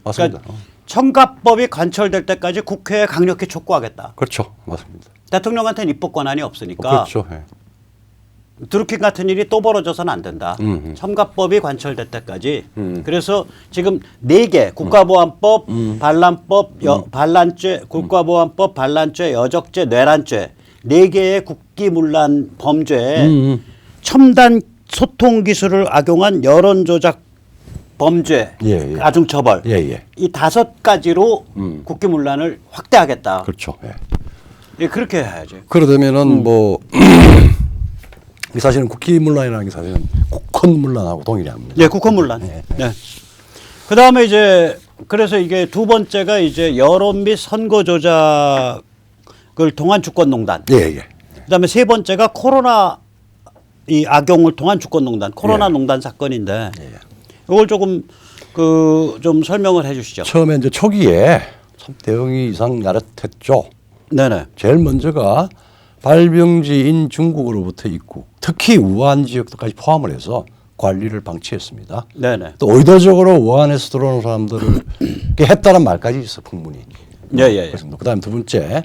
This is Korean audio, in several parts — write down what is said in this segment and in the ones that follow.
맞습니다. 그러니까 첨가법이 관철될 때까지 국회에 강력히 촉구하겠다. 그렇죠. 맞습니다. 대통령한테는 입법 권한이 없으니까. 그렇죠. 예. 드루킹 같은 일이 또 벌어져서는 안 된다. 첨가법이 관철될 때까지. 그래서 지금 4개 국가보안법, 반란법, 반란죄, 국가보안법, 반란죄, 여적죄, 뇌란죄 4개의 국기문란 범죄에 첨단 소통 기술을 악용한 여론 조작 범죄, 예, 예. 가중처벌 예, 예. 이 5가지로 국기문란을 확대하겠다. 그렇죠. 예. 예, 그렇게 해야죠. 그러다면은 뭐 이 사실은 국기문란이라는 게 사실은 국헌문란하고 동일합니다. 예, 국헌문란. 네. 네. 그 다음에 이제 그래서 이게 두 번째가 이제 여론 및 선거 조작을 통한 주권농단. 예, 예. 그 다음에 세 번째가 코로나 이 악용을 통한 주권농단, 코로나 농단 사건인데 이걸 조금 좀 설명을 해 주시죠. 처음에 이제 초기에 참 대응이 이상 야릇했죠. 네네. 제일 먼저가 발병지인 중국으로부터 입국, 특히 우한 지역까지 포함을 해서 관리를 방치했습니다. 네네. 또 의도적으로 우한에서 들어오는 사람들을 이렇게 했다는 말까지 있어 풍문이. 예예예. 그다음 두 번째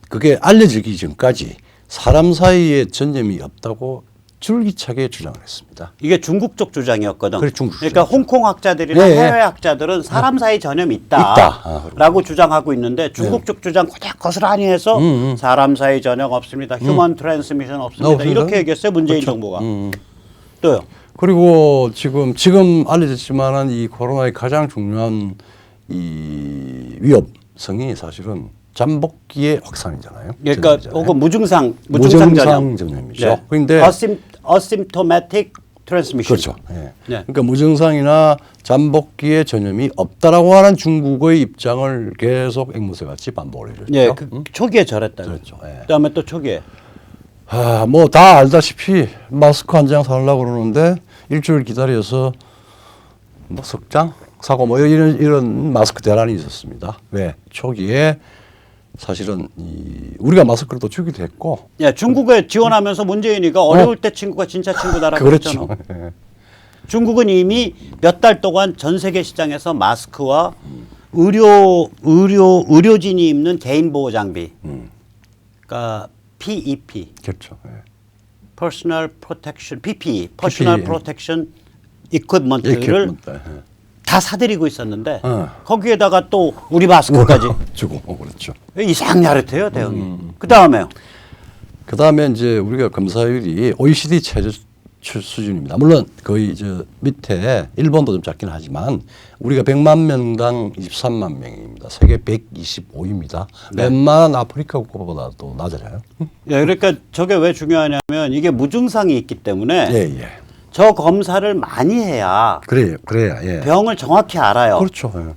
그게 알려지기 전까지 사람 사이에 전염이 없다고 줄기차게 주장을 했습니다. 이게 중국 쪽 주장이었거든. 그래, 중국 그러니까 주장이죠. 홍콩 학자들이나 예, 예. 해외 학자들은 사람 사이 전염이 있다. 라고 주장하고 있는데 중국 쪽 주장 고스란히 해서 사람 사이 전염 없습니다. 휴먼 트랜스미션 없습니다. 없습니다. 이렇게 얘기했어요. 문재인 그렇죠. 정부가. 또요. 그리고 지금 알려졌지만은 이 코로나의 가장 중요한 이 위협성이 사실은 잠복기의 확산이잖아요. 그러니까 전염이잖아요. 혹은 무증상 무증상 전염. 전염이죠. 네. 그런데 asymptomatic transmission. 그렇죠. 예. 네. 그러니까 무증상이나 잠복기의 전염이 없다라고 하는 중국의 입장을 계속 앵무새 같이 반복을 해줬죠. 예, 초기에 저랬다. 그렇죠. 예. 그다음에 또 초기에 뭐 다 알다시피 마스크 한 장 사려고 그러는데 일주일 기다려서 뭐 석 장 사고 뭐 이런 마스크 대란이 있었습니다. 왜? 초기에 사실은 우리가 마스크를 또 주기도 했고. 예, 중국에 지원하면서 문재인이가 어려울 때 친구가 진짜 친구다라고 그렇죠. 했잖아. 중국은 이미 몇 달 동안 전 세계 시장에서 마스크와 의료진이 입는 개인 보호 장비, 그러니까 PEP, 그렇죠. 예. Personal Protection, PPE, Personal Protection Equipment를 다 사들이고 있었는데 거기에다가 또 우리 마스크까지 주고 그렇죠. 이상 야릇해요 대응이. 그 다음에요. 그 다음에 이제 우리가 검사율이 OECD 최저 수준입니다. 물론 거의 저 밑에 일본도 좀 작긴 하지만 우리가 100만 명당 23만 명입니다. 세계 125위입니다. 네. 웬만한 아프리카 국가보다도 낮아요. 예, 그러니까 저게 왜 중요하냐면 이게 무증상이 있기 때문에 예. 저 검사를 많이 해야 그래야 예. 병을 정확히 알아요. 그렇죠. 예.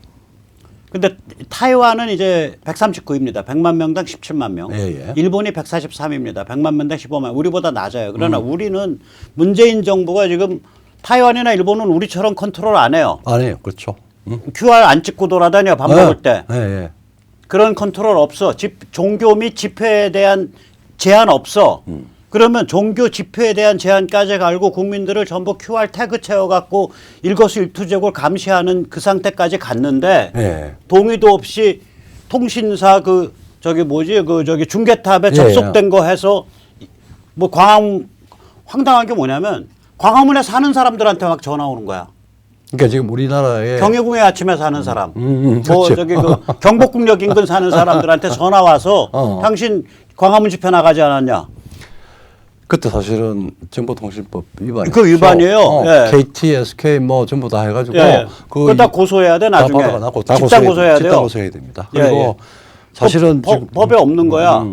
근데 타이완은 이제 139입니다. 100만 명당 17만 명. 예. 일본이 143입니다. 100만 명당 15만. 우리보다 낮아요. 그러나 우리는 문재인 정부가 지금 타이완이나 일본은 우리처럼 컨트롤 안 해요. 아니에요. 그렇죠. QR 안 찍고 돌아다녀 밥 먹을 때. 예. 그런 컨트롤 없어. 종교 및 집회에 대한 제한 없어. 그러면 종교 집회에 대한 제한까지 갈고 국민들을 전부 QR 태그 채워갖고 일거수일투족을 감시하는 그 상태까지 갔는데 예. 동의도 없이 통신사 중계탑에 접속된 거 해서 뭐 황당한 게 뭐냐면 광화문에 사는 사람들한테 막 전화 오는 거야. 그러니까 지금 우리나라에 경희궁의 아침에 사는 사람, 그렇죠. 경복궁역 인근 사는 사람들한테 전화 와서 당신 광화문 집회 나가지 않았냐? 그때 사실은 정보통신법 위반이죠. 그 위반이에요. 예. KT, SK 뭐 전부 다 해가지고 그거 다 고소해야 돼 나중에. 집단 고소해야 돼요. 집단 고소해야 됩니다. 그리고 사실은 지금 법에 없는 거야.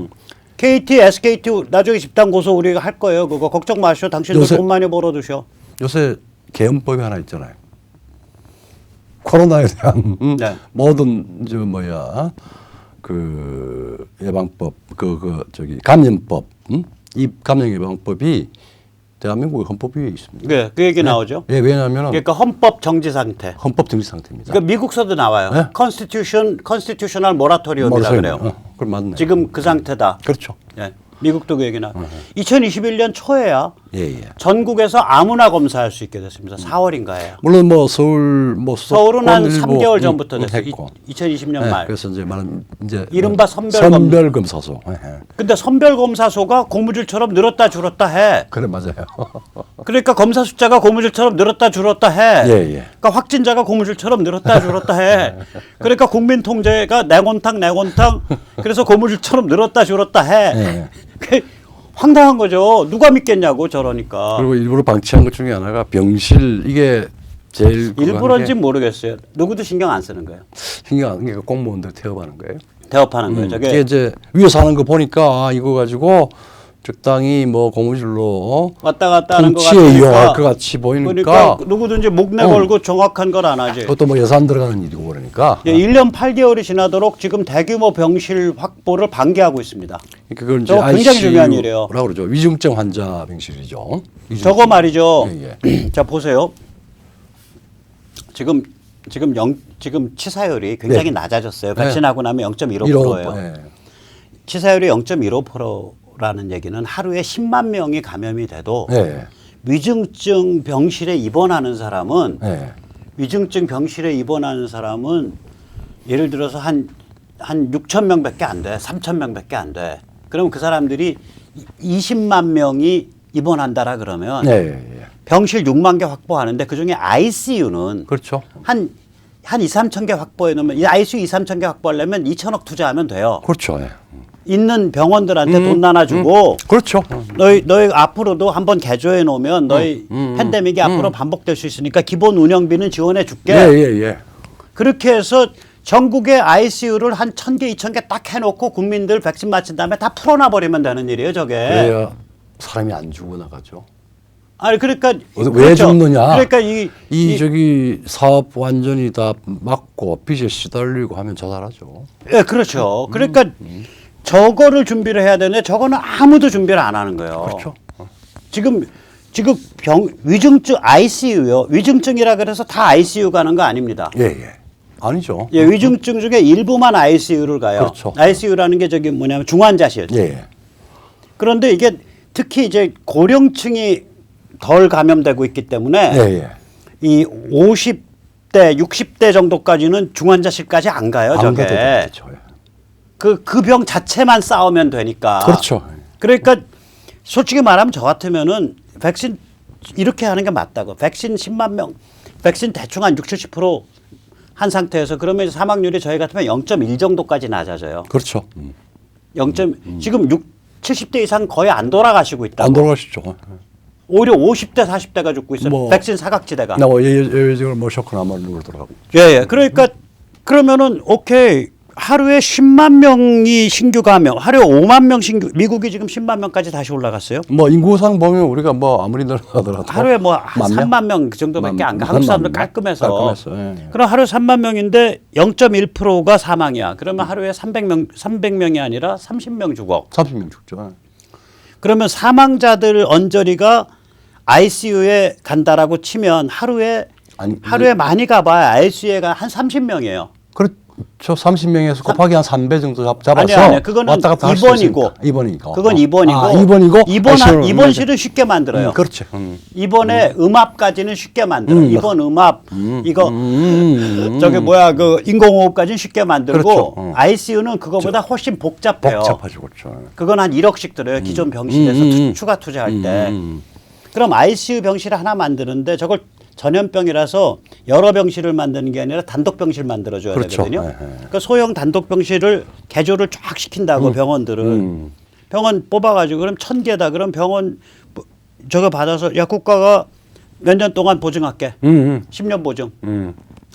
KT, SKT 나중에 집단 고소 우리가 할 거예요. 그거 걱정 마시오. 당신들 돈 많이 벌어두셔. 요새 개헌법이 하나 있잖아요. 코로나에 대한 모든 그 예방법, 감염법, 이 감염 예방법이 대한민국의 헌법 위에 있습니다. 네, 그 얘기 나오죠. 예, 왜냐하면 그러니까 헌법 정지 상태. 헌법 정지 상태입니다. 그러니까 미국서도 나와요. 네? 컨스티튜셔널 모라토리엄이라 그래요. 그럼 맞네. 지금 그 상태다. 그렇죠. 예, 미국도 그 얘기 나. 2021년 초에야 예, 예. 전국에서 아무나 검사할 수 있게 됐습니다. 4월인가에요. 물론 뭐 서울 뭐 서울은 한 수도권 3개월 일부, 전부터 됐어요. 했고. 2020년 네, 말. 그래서 이제 말은 이제 이른바 선별 검사소. 예, 예. 근데 선별검사소가 고무줄처럼 늘었다 줄었다 해. 그래 맞아요. 그러니까 검사 숫자가 고무줄처럼 늘었다 줄었다 해. 예, 예. 그러니까 확진자가 고무줄처럼 늘었다 줄었다 해. 그러니까 국민 통제가 내곤탕 그래서 고무줄처럼 늘었다 줄었다 해. 예. 그 황당한 거죠. 누가 믿겠냐고 저러니까. 그리고 일부러 방치한 것 중에 하나가 병실 이게 제일 일부러인지 모르겠어요. 누구도 신경 안 쓰는 거예요. 신경 안 그러니까 공무원들 태업하는 거예요. 대업하는 거예요. 저게 이게 이제 위에서 하는 거 보니까 이거 가지고 적당히 뭐 고무줄로 왔다 갔다 하는 거 통치에 같으니까 이용할 것 같이 보이니까 그러니까 누구든지 목내 걸고 정확한 걸 안 하지. 그것도 뭐 예산 들어가는 일이고 그러니까. 예, 1년 8개월이 지나도록 지금 대규모 병실 확보를 방기하고 있습니다. 그걸 이제 저거 굉장히 중요한 일이에요. ICU라고 그러죠. 위중증 환자 병실이죠. 위중증. 저거 말이죠. 예, 자 보세요. 지금 치사율이 굉장히 네. 낮아졌어요. 네. 백신하고 나면 0.15%예요. 예. 치사율이 0.15%라는 얘기는 하루에 10만 명이 감염이 돼도 예. 위중증 병실에 입원하는 사람은 예. 위중증 병실에 입원하는 사람은 예를 들어서 한 6천 명밖에 안 돼. 3천 명밖에 안 돼. 그러면 그 사람들이 20만 명이 입원한다라 그러면 예. 예. 병실 6만 개 확보하는데 그중에 ICU는 그렇죠. 한 2, 3천 개 확보해 놓으면 이 ICU 2, 3천 개 확보하려면 2천억 투자하면 돼요. 그렇죠. 예. 있는 병원들한테 돈 나눠주고 그렇죠. 너희 앞으로도 한번 개조해 놓으면 너희 팬데믹이 앞으로 반복될 수 있으니까 기본 운영비는 지원해 줄게. 예, 예, 예. 그렇게 해서 전국의 ICU를 한 1,000개, 2,000개 딱 해놓고 국민들 백신 맞힌 다음에 다 풀어놔 버리면 되는 일이에요, 저게. 그래야 사람이 안 죽어 나가죠. 아니 그러니까 왜 그렇죠. 죽느냐? 그러니까 저기 사업 완전히 다 막고 빚에 시달리고 하면 자살하죠. 예, 그렇죠. 그러니까 저거를 준비를 해야 되는데 저거는 아무도 준비를 안 하는 거예요. 그렇죠. 지금 위중증 ICU요. 위중증이라 그래서 다 ICU 가는 거 아닙니다. 예, 예. 아니죠. 예, 위중증 중에 일부만 ICU를 가요. 그렇죠. ICU라는 게 저기 뭐냐면 중환자실이죠. 예. 그런데 이게 특히 이제 고령층이 덜 감염되고 있기 때문에 예, 예. 이 50대, 60대 정도까지는 중환자실까지 안 가요. 안 저게. 가도 되죠. 예. 그 병 자체만 싸우면 되니까. 그렇죠. 그러니까 솔직히 말하면 저 같으면은 백신 이렇게 하는 게 맞다고. 백신 10만 명, 백신 대충 한 60, 70%한 상태에서 그러면 사망률이 저희 같으면 0.1 정도까지 낮아져요. 그렇죠. 0. 지금 70대 이상 거의 안 돌아가시고 있다고. 안 돌아가시죠. 오히려 50대, 40대가 죽고 있어요. 뭐, 백신 사각지대가. 예외적으로 뭐 쇼크나 뭐 이런 거더라고. 예, 예. 그러니까 그러면은 오케이. 하루에 10만 명이 신규 감염, 하루에 5만 명 신규, 미국이 지금 10만 명까지 다시 올라갔어요. 뭐 인구상 보면 우리가 뭐 아무리 늘어나더라도 하루에 뭐 한 3만 명 그 정도밖에 안 가. 한국 사람들 깔끔해서. 예. 그럼 하루에 3만 명인데 0.1%가 사망이야. 그러면 하루에 300명이 아니라 30명 죽어. 30명 죽죠. 그러면 사망자들 언저리가 ICU에 간다라고 치면 하루에 많이 가봐야 ICU가 한 30명이에요. 그렇죠. 30명에서 곱하기 한 3배 정도 잡아서 아니야. 그거는 왔다 갔다 할 수 입원이고. 있으니까. 입원이고. 그건 입원이고. 아, 입원이고. 입원실을 쉽게 만들어요. 그렇죠. 입원의 음압까지는 쉽게 만들어. 입원 음압 이거 저기 뭐야 그 인공호흡까지는 쉽게 만들고 그렇죠. ICU는 그거보다 훨씬 복잡해요. 복잡하죠, 그렇죠. 그건 한 1억씩 들어요. 기존 병실에서 추가 투자할 때. 그럼 ICU 병실 하나 만드는데 저걸 전염병이라서 여러 병실을 만드는 게 아니라 단독 병실 만들어줘야 그렇죠. 되거든요. 네, 네. 그러니까 소형 단독 병실을 개조를 쫙 시킨다고 병원들은 병원 뽑아가지고 그럼 1,000개다. 그럼 병원 저거 받아서 야 국가가 몇 년 동안 보증할게. 10년 보증.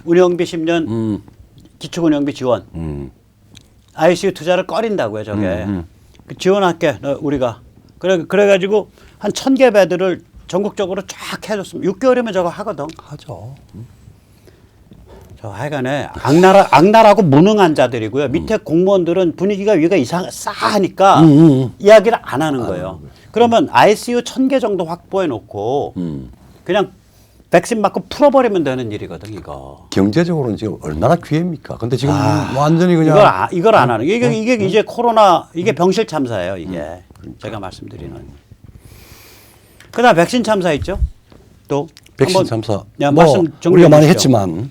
운영비 10년 기축 운영비 지원. ICU 투자를 꺼린다고요. 저게 그 지원할게. 우리가 그래가지고 한 1,000개 베드를 전국적으로 쫙 해줬으면 6개월이면 저거 하거든. 하죠. 저 하여간에 악랄하고 무능한 자들이고요. 밑에 공무원들은 분위기가 위가 싸하니까 이야기를 안 하는 거예요. 그러면 ICU 1,000개 정도 확보해 놓고 그냥 백신 맞고 풀어버리면 되는 일이거든 이거. 경제적으로는 지금 얼마나 기회입니까? 근데 지금 완전히 그냥 이걸 안 하는 이게 이제 코로나 이게 병실 참사예요 이게 제가 말씀드리는. 그다음 백신 참사 있죠. 또 백신 한번 참사. 야, 뭐 말씀 정리해 우리가 많이 주시죠. 했지만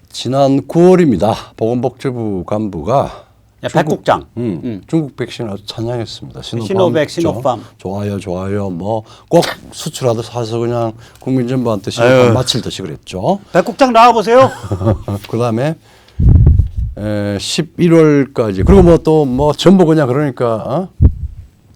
지난 9월입니다. 보건복지부 간부가 야, 백국장. 중국 백신을 아주 찬양했습니다. 시노백, 시노팜. 좋아요, 좋아요. 뭐 꼭 수출하듯 사서 그냥 국민 전부한테 시노팜 마칠 듯이 그랬죠. 백국장 나와 보세요. 그다음에 11월까지 그리고 뭐 또 뭐 전부 그냥 그러니까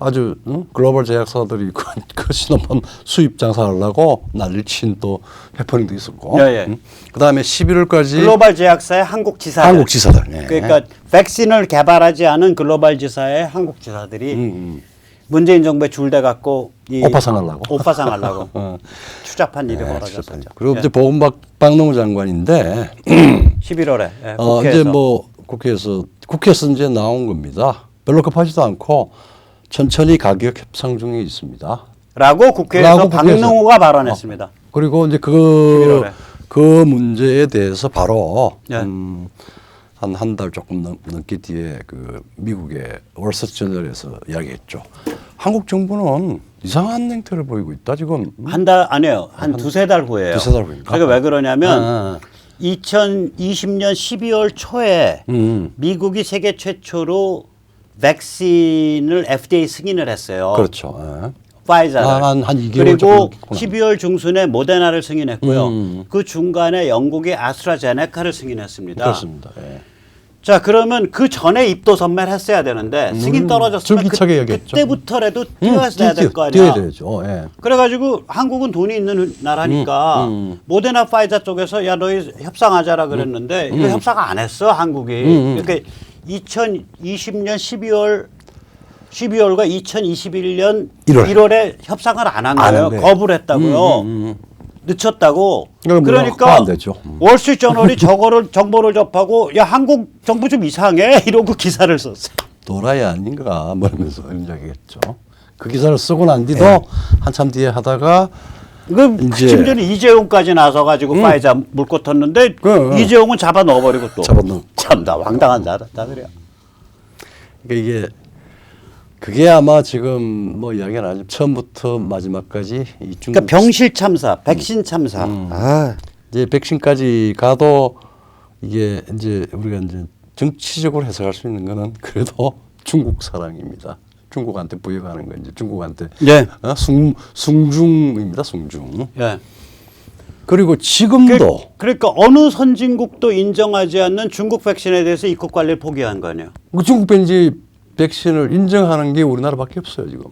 아주 글로벌 제약사들이 그 시노팜 수입 장사하려고 난리를 친 또 해퍼닝도 있었고. 예, 예. 그다음에 11월까지 글로벌 제약사의 한국 지사들. 한국 지사들. 예. 그러니까 백신을 개발하지 않은 글로벌 지사의 한국 지사들이 문재인 정부에 줄대 갖고 이 오파상 하려고. 오파상 하려고 추잡한 일이 벌어졌었죠. 그리고 예. 이제 보건복지부 장관인데 11월에 예, 이제 국회에서 뭐 국회에서 이제 나온 겁니다. 별로 급하지도 않고 천천히 가격 협상 중에 있습니다. 라고 국회에서 라고 국회에서. 박능호가 발언했습니다. 그리고 이제 11월에. 그 문제에 대해서 바로 예. 한 달 조금 넘게 뒤에 그 미국의 월스트리트저널에서 이야기했죠. 한국 정부는 이상한 행태를 보이고 있다 지금. 한 달 아니에요. 한 두세 달 후에요. 두세 달 후인가? 제가 왜 그러냐면 아. 2020년 12월 초에 미국이 세계 최초로 백신을 FDA 승인을 했어요. 그렇죠. 예. 파이자를. 한 2개월 그리고 정도 됐구나. 12월 중순에 모데나를 승인했고요. 그 중간에 영국의 아스트라제네카를 승인했습니다. 그렇습니다. 예. 자 그러면 그 전에 입도 선멸했어야 되는데 승인 떨어졌으면 줄기차게 얘기했죠. 그때부터라도 뛰어야 될 거 아니야. 뛰어야 되죠. 예. 그래가지고 한국은 돈이 있는 나라니까 모데나 파이자 쪽에서 야 너희 협상하자라 그랬는데 이거 협상 안 했어 한국이. 그러니까 2020년 12월과 2021년 1월에 협상을 안 한 안 거예요. 한 거예요. 거부를 했다고요. 늦췄다고. 그럼 뭐 그러니까 안 되죠. 월스트리트저널이 정보를 접하고 야 한국 정부 좀 이상해 이러고 기사를 썼어요. 도라이 아닌가 뭐 이러면서 이런 이야기했죠. 그 기사를 쓰고 난 뒤도 한참 뒤에 하다가 그 이제 심지어는 이재용까지 나서 가지고 파이자 물고 텄는데 이재용은 잡아 넣어버리고 또 잡아넣고. 참나 황당한 자들이야. 그러니까 이게 그게 아마 지금 뭐 이야기가 나죠. 처음부터 마지막까지 이 중국 그러니까 병실 참사, 백신 참사. 아, 이제 백신까지 가도 이게 이제 우리가 이제 정치적으로 해석할 수 있는 거는 그래도 중국 사랑입니다. 중국한테 부여가는 건 이제 중국한테 예. 숭중입니다. 숭중. 예. 그리고 지금도 그러니까 어느 선진국도 인정하지 않는 중국 백신에 대해서 입국 관리를 포기한 거 아니에요? 그 중국 백신을 인정하는 게 우리나라밖에 없어요 지금.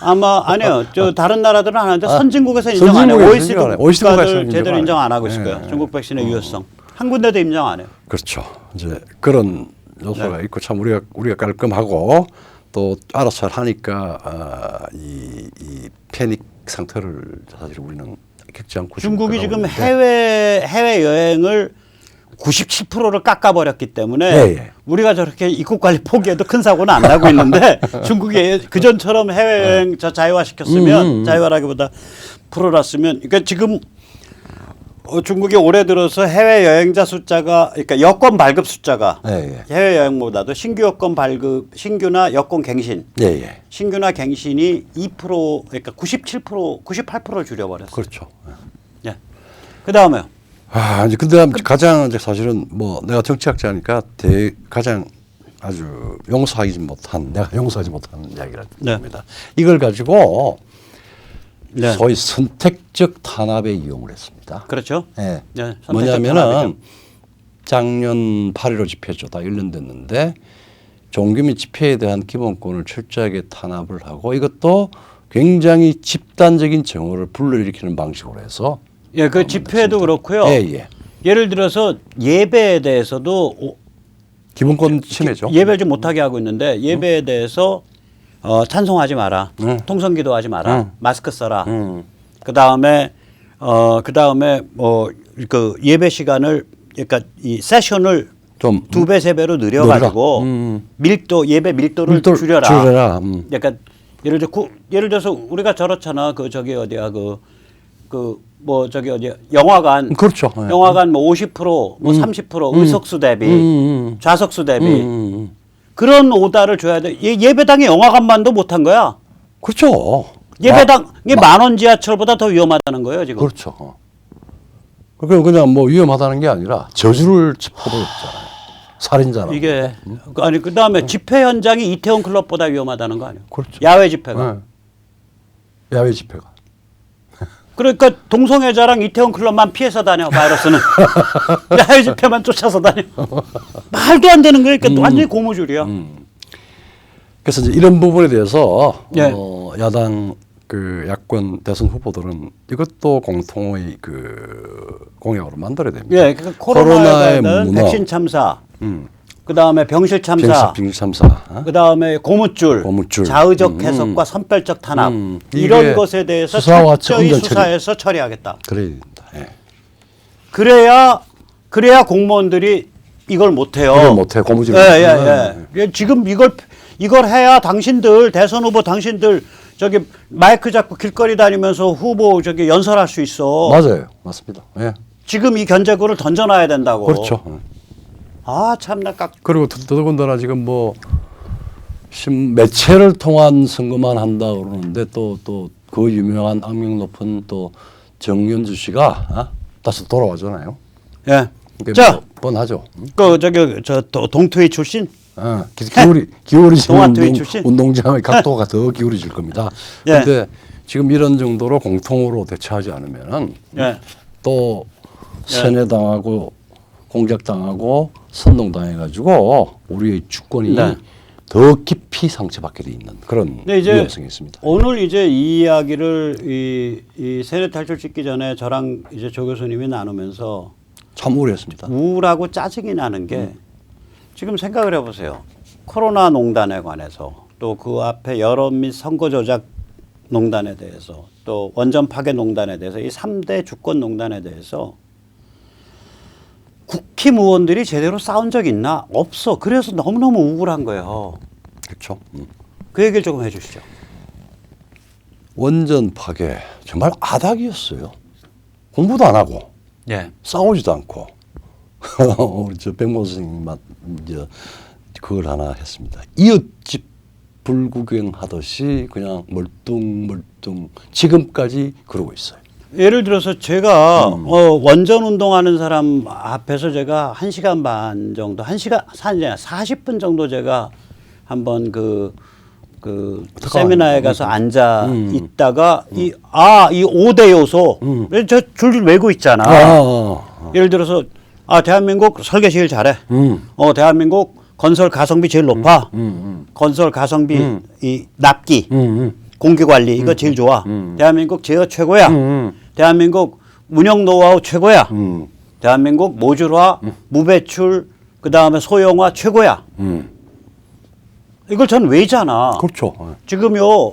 아마 아니요. 저 다른 나라들은 하는데 선진국에서 인정 안 해요. 선진국에서 OECD 인정 안 해요. 국가들 OECD 제대로 인정 인정 안 안 하고 있을 거예요. 중국 백신의 유효성. 한 군데도 인정 안 해요. 그렇죠. 이제 그런 요소가 있고 참 우리가 깔끔하고 또 알아서 잘 하니까 이 패닉 상태를 사실 우리는 겪지 않고 중국이 지금 있는데. 해외 여행을 97%를 깎아버렸기 때문에 예. 우리가 저렇게 입국 관리 포기해도 큰 사고는 안 나고 있는데 중국이 그 전처럼 해외 여행 자유화시켰으면 자유화라기보다 풀어놨으면 그러니까 지금 중국이 올해 들어서 해외 여행자 숫자가 그러니까 여권 발급 숫자가 예. 해외 여행보다도 신규 여권 발급 신규나 여권 갱신 예. 신규나 갱신이 2% 그러니까 98%를 줄여버렸어요. 그렇죠. 예. 그 다음에요. 이제 근데 가장 이제 사실은 뭐 내가 정치학자니까 가장 아주 용서하지 못한 이야기를 네. 합니다. 이걸 가지고 네. 소위 선택적 탄압에 이용을 했습니다. 그렇죠. 예. 네, 선택적 뭐냐면은 탄압이죠. 작년 8.15 집회죠. 다 1년 됐는데 종교 및 집회에 대한 기본권을 철저하게 탄압을 하고 이것도 굉장히 집단적인 정오를 불러일으키는 방식으로 해서 예, 그 집회도 그렇고요. 예. 예를 들어서 예배에 대해서도 기본권 침해죠. 예배를 좀 못하게 하고 있는데 예배에 대해서 찬송하지 마라, 통성기도하지 마라, 마스크 써라. 그 다음에 뭐 그 예배 시간을 그러니까 이 세션을 좀 2배 3배로 늘려가지고 예배 밀도를 줄여라. 그러니까 예를 들어서 우리가 저렇잖아. 그 저기 어디야 뭐 저기 어디야 영화관 그렇죠. 예. 영화관 뭐 50% 뭐 30% 의석수 대비 좌석수 대비 그런 오다를 줘야 돼. 예배당의 영화관만도 못한 거야. 그렇죠. 예배당이 10,000원 지하철보다 더 위험하다는 거예요 지금. 그렇죠. 그냥 뭐 위험하다는 게 아니라 저주를 퍼부었잖아요. 살인자라고. 이게 아니 그다음에 집회 현장이 이태원 클럽보다 위험하다는 거 아니에요? 그렇죠. 야외 집회가. 네. 야외 집회가. 그러니까 동성애자랑 이태원 클럽만 피해서 다녀 바이러스는. 야외 집회만 쫓아서 다녀. 말도 안 되는 거니까 완전히 고무줄이야. 그래서 이제 이런 부분에 대해서 예. 야당 그 야권 대선 후보들은 이것도 공통의 그 공약으로 만들어야 됩니다. 예, 그러니까 코로나의 코로나에 문화. 백신 참사, 그 다음에 병실 참사, 병실 참사. 그 다음에 고무줄, 고무줄. 자의적 해석과 선별적 탄압 이게 이런 것에 대해서 수사와 철저히 은전 처리. 수사해서 처리하겠다. 그래야 됩니다. 예. 그래야 공무원들이 이걸 못해요. 이걸 못해 고무줄. 예. 지금 이걸 해야 당신들 대선 후보 당신들 저기 마이크 잡고 길거리 다니면서 후보 저기 연설할 수 있어. 맞아요, 맞습니다. 예. 지금 이 견제구를 던져놔야 된다고. 그렇죠. 아 참나 그리고 더더군다나 지금 뭐 매체를 통한 선거만 한다 그러는데 또 그 유명한 악명 높은 또 정윤주 씨가 다시 돌아와잖아요. 예. 그러니까 자, 뭐 뻔하죠. 그 저기 저 동투회 출신. 기울이지는 동아투의 출신? 운동장의 각도가 더 기울어질 겁니다. 예. 그런데 지금 이런 정도로 공통으로 대처하지 않으면은 예. 또 세뇌당하고 공격당하고 선동당해가지고 우리의 주권이 네. 더 깊이 상처받게 돼 있는 그런 근데 이제 위험성이 있습니다. 오늘 이제 이 이야기를 이 세뇌 탈출 찍기 전에 저랑 이제 조 교수님이 나누면서 참 우려했습니다. 우울하고 짜증이 나는 게 지금 생각을 해보세요. 코로나 농단에 관해서 또 그 앞에 여론 및 선거 조작 농단에 대해서 또 원전 파괴 농단에 대해서 이 3대 주권 농단에 대해서 국힘 의원들이 제대로 싸운 적 있나? 없어. 그래서 너무너무 우울한 거예요. 그렇죠. 그 얘기를 조금 해주시죠. 원전 파괴 정말 아닥이었어요. 공부도 안 하고 예. 싸우지도 않고 우리 저 백모 선생님만 이제 그걸 하나 했습니다. 이웃집 불구경하듯이 그냥 멀뚱멀뚱 지금까지 그러고 있어요. 예를 들어서 제가 원전 운동하는 사람 앞에서 제가 1시간 반 정도, 40분 정도 제가 한번 그 세미나에 가서 앉아 있다가 이 5대 요소, 저 줄줄 외고 있잖아. 예를 들어서 대한민국 설계 제일 잘해. 대한민국 건설 가성비 제일 높아. 건설 가성비 이 납기. 공기 관리 이거 제일 좋아. 대한민국 제어 최고야. 대한민국 운영 노하우 최고야. 대한민국 모듈화, 무배출, 그 다음에 소형화 최고야. 이걸 전 외잖아. 그렇죠. 지금요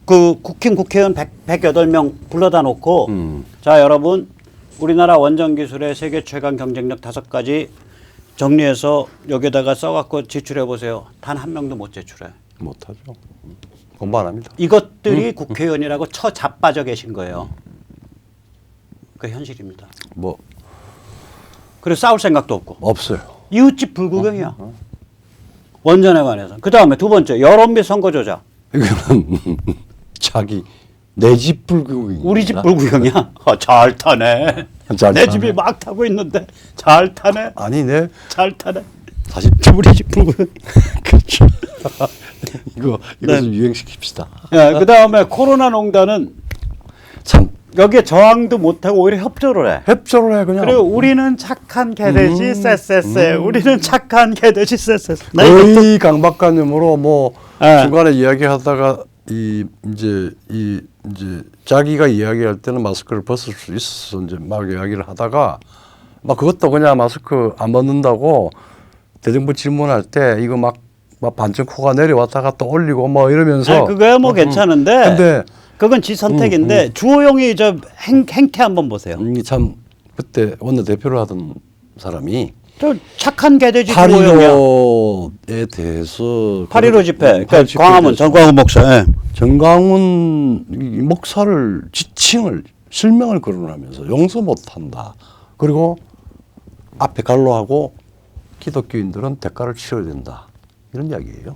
그 국회의원 108명 불러다 놓고 자 여러분 우리나라 원전 기술의 세계 최강 경쟁력 5가지 정리해서 여기다가 써갖고 제출해 보세요. 단 한 명도 못 제출해. 못하죠. 공부 안 합니다. 이것들이 국회의원이라고 자빠져 계신 거예요. 그 현실입니다. 뭐 그래서 싸울 생각도 없고. 없어요. 이웃집 불구경이야. 원전에 관해서. 그 다음에 두 번째 여론 및 선거 조작. 이거는 자기 내 집 불구경입니다. 우리 집 불구경이야. 잘 타네. 잘 내 타네. 집이 막 타고 있는데 잘 타네. 아니 내 잘 타네. 사실 우리 집 불구경. 그렇죠. 이거 네. 좀 유행시킵시다. 그 다음에 코로나 농단은 참 여기에 저항도 못하고 오히려 협조를 해. 협조를 해 그냥. 그리고 우리는 착한 개돼지 쎄쎄쎄. 우리는 착한 개돼지 쎄쎄쎄. 거의 강박관념으로 뭐 네. 중간에 이야기하다가 이제 자기가 이야기할 때는 마스크를 벗을 수 있어서 이제 막 이야기를 하다가 막 그것도 그냥 마스크 안 벗는다고 대정부 질문할 때 이거 막 반쯤 코가 내려왔다가 또 올리고 뭐 이러면서. 그거야 뭐 괜찮은데. 근데 그건 지 선택인데 주호영이 저 행태 한번 보세요. 이게 참 그때 원내 대표를 하던 사람이 저 착한 개돼지 주호영이야. 8.15에 대해서 8.15 집회. 그러니까 8.15 광화문 대해서 전광훈 목사. 예. 정광훈 이 목사를 지칭을 실명을 거론하면서 용서 못한다. 그리고 앞에 갈로하고 기독교인들은 대가를 치러야 된다. 이런 이야기예요.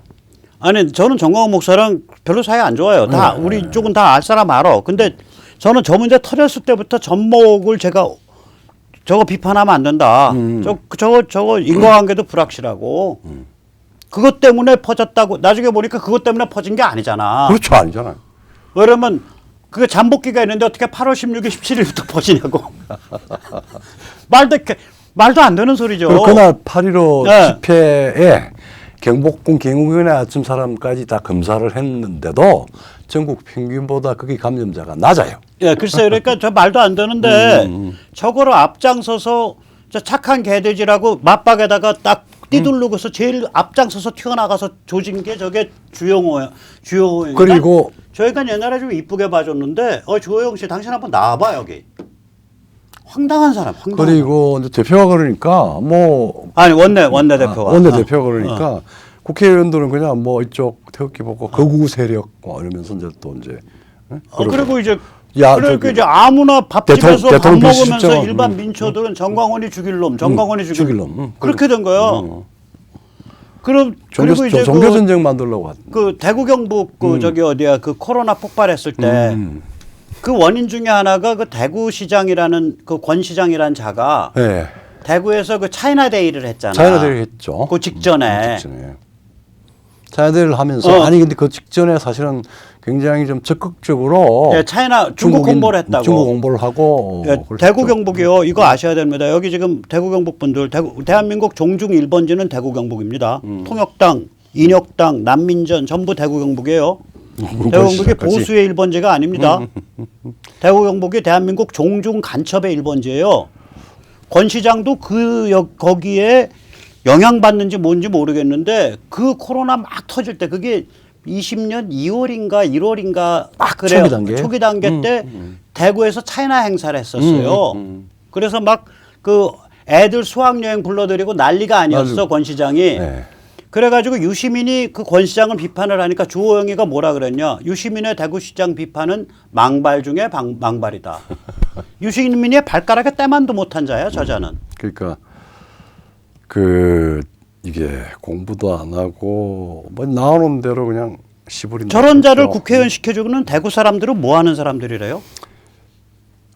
아니 저는 정광훈 목사랑 별로 사이 안 좋아요. 다 우리 쪽은 다 알 사람 알아. 근데 저는 저 문제 터졌을 때부터 전목을 제가 저거 비판하면 안 된다. 저거 인과관계도 불확실하고 그것 때문에 퍼졌다고 나중에 보니까 그것 때문에 퍼진 게 아니잖아. 그렇죠, 아니잖아요. 왜냐면 그 잠복기가 있는데 어떻게 8월 16일, 17일부터 퍼지냐고. 말도 안 되는 소리죠. 그날 8.15 네. 집회에 경복궁 경호원의 아침 사람까지 다 검사를 했는데도 전국 평균보다 거기 감염자가 낮아요. 예, 글쎄요. 그러니까 저 말도 안 되는데 저거를 앞장서서 저 착한 개돼지라고 맞박에다가 딱 띠두르고서 제일 앞장서서 튀어나가서 조진 게 저게 주영호야. 주영호. 그리고 저희가 옛날에 좀 이쁘게 봐줬는데 주호영 씨 당신 한번 나와봐 여기. 황당한 사람. 황당한 그리고 이제 대표가 그러니까 뭐 아니 원내대표가. 원내대표가 그러니까 국회의원들은 그냥 뭐 이쪽 태극기 보고 거구 세력 뭐 이러면서 이제 또 이제 그리고 이제 야, 그러니까 저기 이제 아무나 밥집에서 밥 대통령 먹으면서 비서실장. 일반 민초들은 정광훈이 죽일 놈, 정광훈이 죽일 놈. 그렇게 된 거예요. 그리고 이제 종교 전쟁 만들려고 하던. 그 대구 경북 그 저기 어디야 그 코로나 폭발했을 때 그 원인 중에 하나가 그 대구시장이라는 그 권 시장이라는 자가 네. 대구에서 그 차이나데이를 했잖아. 차이나데이를 했죠. 그 직전에. 차이나데이를 하면서 아니 근데 그 직전에 사실은 굉장히 좀 적극적으로 예, 중국 홍보를 했다고. 중국 홍보를 하고 예, 대구 경북이요. 이거 아셔야 됩니다. 여기 지금 대구 경북 분들 대한민국 종중 1번지는 대구 경북입니다. 통역당, 인혁당, 난민전 전부 대구 경북이에요. 대구 경북이 보수의 1번지가 아닙니다. 대구 경북이 대한민국 종중 간첩의 1번지예요. 권 시장도 거기에 영향받는지 뭔지 모르겠는데 그 코로나 막 터질 때 그게 20년 2월인가 1월인가 막 그래요. 초기 단계 때 대구에서 차이나 행사를 했었어요. 그래서 막 그 애들 수학여행 불러들이고 난리가 아니었어 권 시장이. 네. 그래가지고 유시민이 그 권 시장을 비판을 하니까 주호영이가 뭐라 그랬냐. 유시민의 대구시장 비판은 망발 중에 망발이다. 유시민이 발가락에 때만도 못한 자야 저자는. 그러니까 이게 공부도 안 하고 뭐 나오는 대로 그냥 시부린다. 저런 자를 국회의원 시켜주고는 대구 사람들은 뭐 하는 사람들이래요?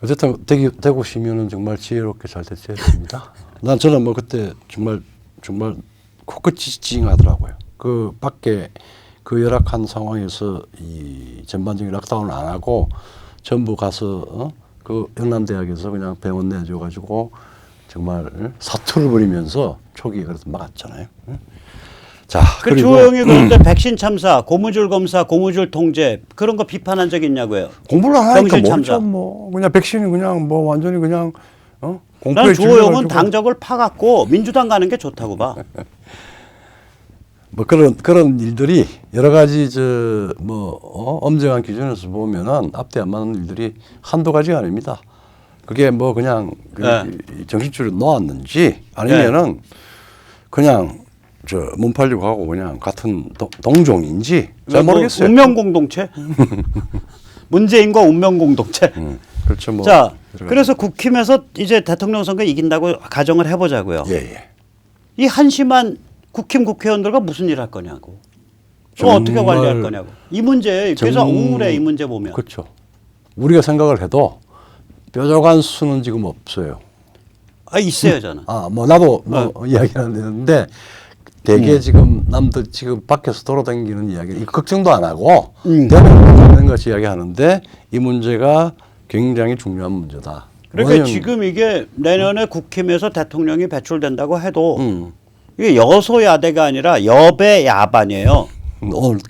어쨌든 대구 시민은 정말 지혜롭게 잘 됐습니다. 저는 뭐 그때 정말 코끝이 찡하더라고요. 그 밖에 그 열악한 상황에서 이 전반적인 락다운을 안 하고 전부 가서 그 영남대학에서 그냥 병원 내줘가지고 정말 사투를 벌이면서 초기에 그래서 막았잖아요. 자, 그 주호영이 그런데 백신 참사, 고무줄 검사, 고무줄 통제 그런 거 비판한 적 있냐고요? 공부를 안 하니까 병실 모르죠. 참사. 뭐 그냥 백신이 그냥 뭐 완전히 그냥 난 주호영은 당적을 파갖고 민주당 가는 게 좋다고 봐. 뭐 그런 일들이 여러 가지 엄정한 기준에서 보면은 앞뒤 안 맞는 일들이 한두 가지가 아닙니다. 그게 뭐 그냥 정신줄을 놓았는지 아니면은 그냥 몸 팔리고 하고 그냥 같은 동종인지 잘 모르겠어요. 운명 공동체? 문재인과 운명 공동체? 그렇죠. 뭐 자, 그래서 국힘에서 이제 대통령 선거 이긴다고 가정을 해보자고요. 예. 이 한심한 국힘 국회의원들과 무슨 일 할 거냐고. 어떻게 관리할 거냐고. 이 문제 그래서 우울해 이 문제 보면. 그렇죠. 우리가 생각을 해도 뾰족한 수는 지금 없어요. 있어요 저는. 뭐 나도 이야기는 되는데 대개 지금 남들 지금 밖에서 돌아다니는 이야기 걱정도 안 하고 되는 것이 이야기하는데 이 문제가 굉장히 중요한 문제다. 그러니까 지금 이게 내년에 국힘에서 대통령이 배출된다고 해도 이게 여소야대가 아니라 여배야반이에요.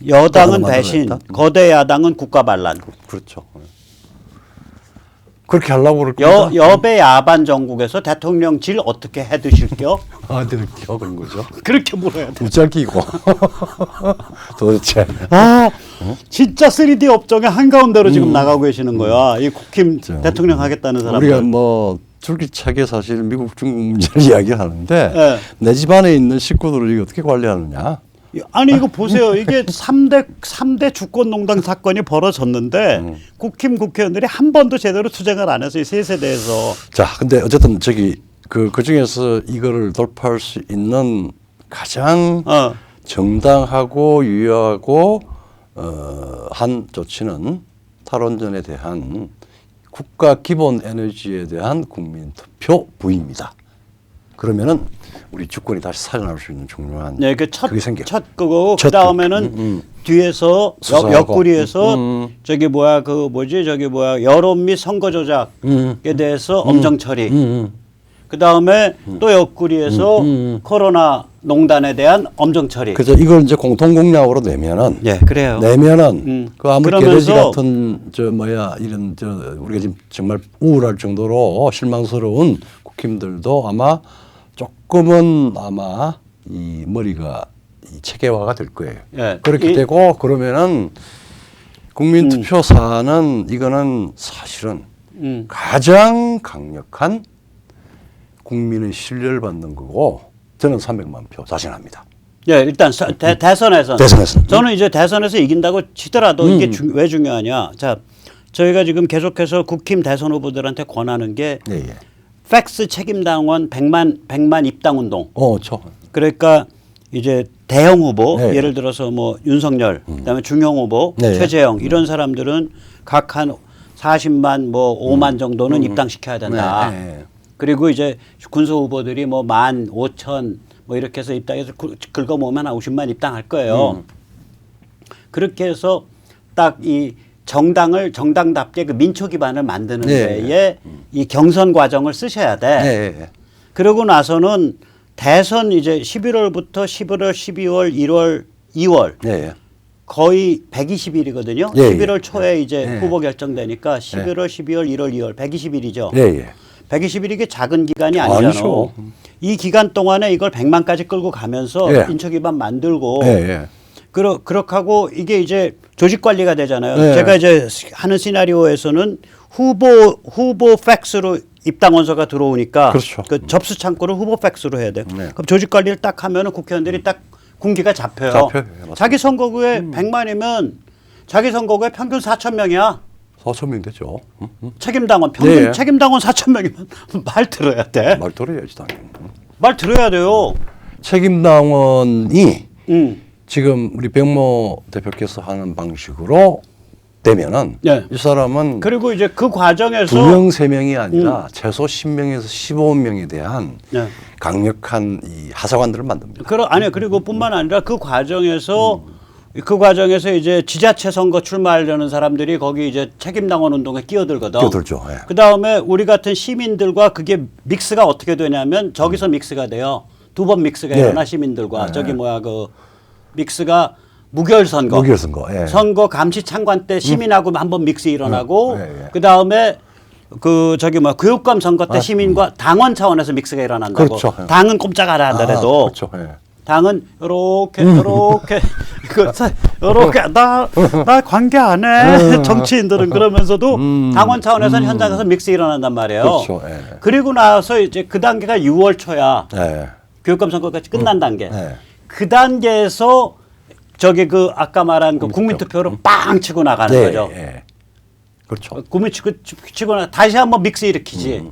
여당은 배신, 거대 야당은 국가반란. 그렇죠. 그렇게 하려고 그럴 겁니다. 여배야반 정국에서 대통령 질 어떻게 해드실게요? 그렇게 그런 거죠. 그렇게 물어야 돼. 웃자기고 도대체. 진짜 3D 업종의 한가운데로 지금 나가고 계시는 거야. 이 국힘 대통령 하겠다는 사람들. 우리가 뭐 줄기차게 사실 미국 중국 문제를 이야기하는데 내 집안에 있는 식구들을 이거 어떻게 관리하느냐. 아니 이거 보세요. 이게 3대 주권농단 사건이 벌어졌는데 국힘 국회의원들이 한 번도 제대로 투쟁을 안 해서 이 세 세대에서. 자, 근데 어쨌든 그 중에서 이거를 돌파할 수 있는 가장 정당하고 유효하고 한 조치는 탈원전에 대한 국가 기본 에너지에 대한 국민 투표 부입니다. 그러면은 우리 주권이 다시 살아날 수 있는 중요한 네, 그게 생겨. 첫 그거고 첫 그 다음에는 뒤에서 수사하고. 옆구리에서 저기 뭐야 그 뭐지 저기 뭐야 여론 및 선거 조작에 대해서 엄정 처리. 그 다음에 또 옆구리에서 코로나 농단에 대한 엄정 처리. 그래서 이걸 이제 공통 공약으로 내면은 예, 그래요. 내면은 그 아무리 그러면서 게레지 같은 저 뭐야 이런 저 우리가 지금 정말 우울할 정도로 실망스러운 국힘들도 아마 조금은 아마 이 머리가 이 체계화가 될 거예요. 예. 그렇게 되고 그러면은 국민투표 사안은 이거는 사실은 가장 강력한 국민의 신뢰를 받는 거고 저는 300만 표 자신합니다. 예, 일단 대선에서 저는 이제 대선에서 이긴다고 치더라도 이게 왜 중요하냐? 자, 저희가 지금 계속해서 국힘 대선 후보들한테 권하는 게 예, 예. 팩스 책임당원 100만 입당 운동. 저. 그러니까 이제 대형 후보 네. 예를 들어서 뭐 윤석열, 그다음에 중형 후보, 네. 최재형 이런 사람들은 각 한 40만 뭐 5만 정도는 입당시켜야 된다. 네. 그리고 이제 군수 후보들이 뭐 15,000 뭐 이렇게 해서 입당해서 긁어모으면 한 50만 입당할 거예요. 그렇게 해서 딱 이 정당을 정당답게 그 민초 기반을 만드는 네. 데에 이 경선 과정을 쓰셔야 돼. 네. 그러고 나서는 대선 이제 11월부터 11월, 12월, 1월, 2월 네. 거의 120일이거든요. 예, 11월 초에 이제 예. 후보 결정되니까 11월, 12월, 1월, 2월 120일이죠. 예, 예. 120일이 게 작은 기간이 아니잖아. 아니죠. 이 기간 동안에 이걸 100만까지 끌고 가면서 예. 인초 기반 만들고 예, 예. 그렇게 하고 이게 이제 조직 관리가 되잖아요. 네. 제가 이제 하는 시나리오에서는 후보 팩스로 입당 원서가 들어오니까 그렇죠. 그 접수 창구를 후보 팩스로 해야 돼요. 네. 그럼 조직 관리를 딱 하면은 국회의원들이 딱 군기가 잡혀요. 잡혀요. 예, 맞습니다. 자기 선거구에 100만이면 자기 선거구에 평균 4,000명이야. 4,000명 되죠. 책임당원 평균 네. 책임당원 4,000명이면 말 들어야 돼. 말 들어야지 당연히. 말 들어야 돼요. 책임당원이 지금 우리 백모 대표께서 하는 방식으로 되면은 네. 이 사람은 그리고 이제 그 과정에서 2명, 3명이 아니라 최소 10명에서 15명에 대한 네. 강력한 이 하사관들을 만듭니다. 아니요. 그리고 뿐만 아니라 그 과정에서 이제 지자체 선거 출마하려는 사람들이 거기 이제 책임당원 운동에 끼어들거든. 끼어들죠. 예. 그 다음에 우리 같은 시민들과 그게 믹스가 어떻게 되냐면 저기서 믹스가 돼요. 두 번 믹스가 네. 일어나 시민들과 네. 저기 뭐야 그 믹스가 무결선거. 무결선거. 예. 선거 감시 창관 때 시민하고 한번 믹스 일어나고 예, 예. 그 다음에 그 저기 뭐 교육감 선거 때 시민과 당원 차원에서 믹스가 일어난다고. 그렇죠. 당은 꼼짝 안 하더라도. 그렇죠. 예. 당은 요렇게 요렇게 나 관계 안 해. 정치인들은 그러면서도 당원 차원에서는 현장에서 믹스 일어난단 말이에요. 그렇죠. 예. 그리고 나서 이제 그 단계가 6월 초야. 예. 교육감 선거까지 끝난 단계. 예. 그 단계에서 저기 그 아까 말한 그 국민투표로 빵 치고 나가는 네, 거죠. 예. 그렇죠. 국민 치고 다시 한번 믹스 일으키지.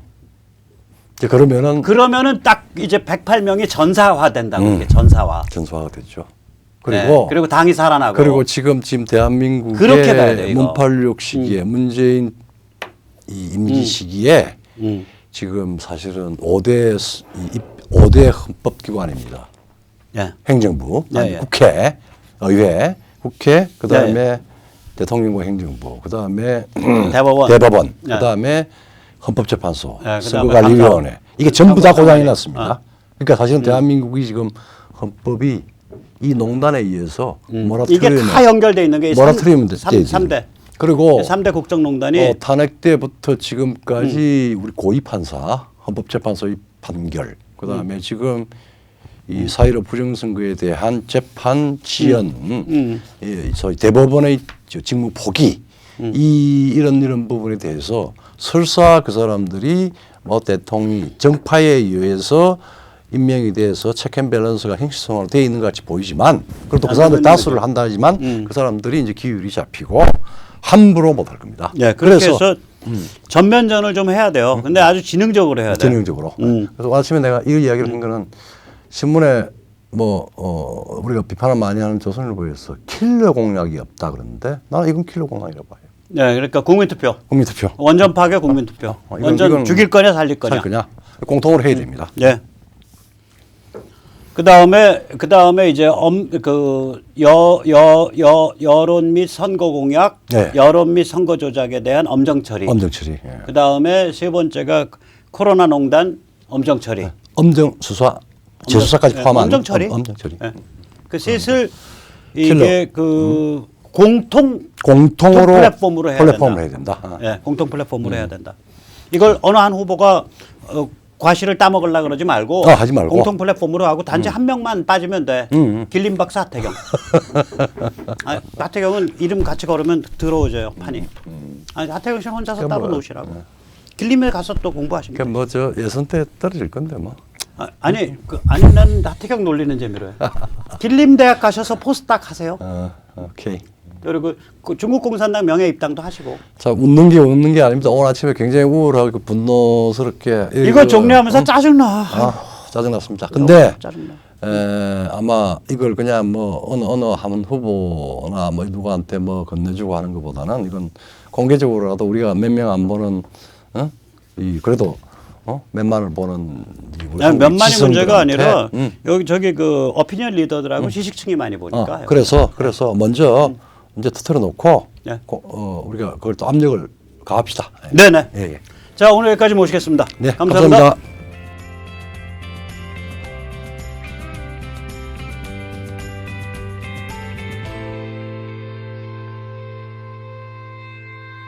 이제 그러면은 딱 이제 108명이 전사화 된다고 이게 전사화. 전소화가 됐죠. 네, 그리고 당이 살아나고. 그리고 지금 그렇게 봐야 돼요, 대한민국의 이거. 문팔육 시기에 문재인 이 임기 시기에 지금 사실은 5대 헌법기관입니다. 예. 행정부, 예, 아니, 예. 국회, 의회, 국회, 그다음에 예, 대통령과 행정부, 그다음에 대법원. 예. 그다음에 헌법재판소, 예, 그다음에 선거관리위원회. 이게 전부 다 고장이 감사- 났습니다. 그러니까 사실은 대한민국이 지금 헌법이 이 농단에 의해서 이게 모라토리엄 다 연결돼 있는 게 모라토리엄 3대. 그리고 3대 국정농단이 탄핵 때부터 지금까지 우리 고위 판사, 헌법재판소의 판결, 그다음에 지금 이 4.15 부정선거에 대한 재판 지연, 소위 대법원의 직무 포기, 이런 부분에 대해서 설사 그 사람들이 뭐 대통령이 정파에 의해서 임명이 돼서 체크앤밸런스가 행시성으로 되어 있는 것 같이 보이지만 그래도 그 사람들 다수를 한다지만 그 사람들이 이제 기율이 잡히고 함부로 못할 겁니다. 예, 그렇게 해서 전면전을 좀 해야 돼요. 근데 아주 지능적으로 해야 돼요. 전형적으로. 그래서 아침에 내가 이 이야기를 한 거는 신문에 우리가 비판을 많이 하는 조선일보에서 킬러 공약이 없다 그러는데 나는 이건 킬러 공약이라고 봐요. 네, 그러니까 국민투표. 국민투표. 원전 파괴 국민투표. 원전 죽일 거냐 살릴 거냐. 살 거냐. 공통으로 해야 됩니다. 네. 그다음에 이제 여론 및 선거 공약, 네. 여론 및 선거 조작에 대한 엄정 처리. 엄정 처리. 예. 그다음에 세 번째가 코로나 농단 엄정 처리. 엄정 수사, 재수사까지 네, 포함한 엄정 처리. 엄정 처리. 네. 그 셋을 이게 그 공통으로 플랫폼으로 해야 플랫폼으로 해야 된다. 된다. 네, 공통 플랫폼으로 해야 된다. 이걸 어느 한 후보가 과실을 따먹으려 그러지 말고, 하지 말고. 공통 플랫폼으로 하고 단지 한 명만 빠지면 돼. 길림 박사 하태경. 하태경은 이름 같이 걸으면 더러워져요 판이. 아니, 하태경 씨 혼자서 따로 놓으시라고. 길림에 가서 또 공부하시면 그러니까 저 예선 때 떨어질 건데 뭐. 아니 난 하태경 놀리는 재미로 해. 길림 대학 가셔서 포스닥 하세요. 오케이. 그리고 그 중국 공산당 명예 입당도 하시고. 자, 웃는 게 아닙니다. 오늘 아침에 굉장히 우울하고 분노스럽게 이거 정리하면서 짜증나. 짜증났습니다. 근데 짜증나. 아마 이걸 그냥 뭐 어느 한 후보나 뭐 누구한테 뭐 건네주고 하는 것보다는 이건 공개적으로라도 우리가 몇 명 안 보는 그래도 몇만을 보는 몇만이 문제가 아니라 여기 저기 그 어피니언 리더들하고 지식층이 많이 보니까. 그래서 먼저 이제 터트려 놓고 네. 우리가 그걸 또 압력을 가합시다. 네네. 예. 자, 오늘 여기까지 모시겠습니다. 네, 감사합니다. 감사합니다.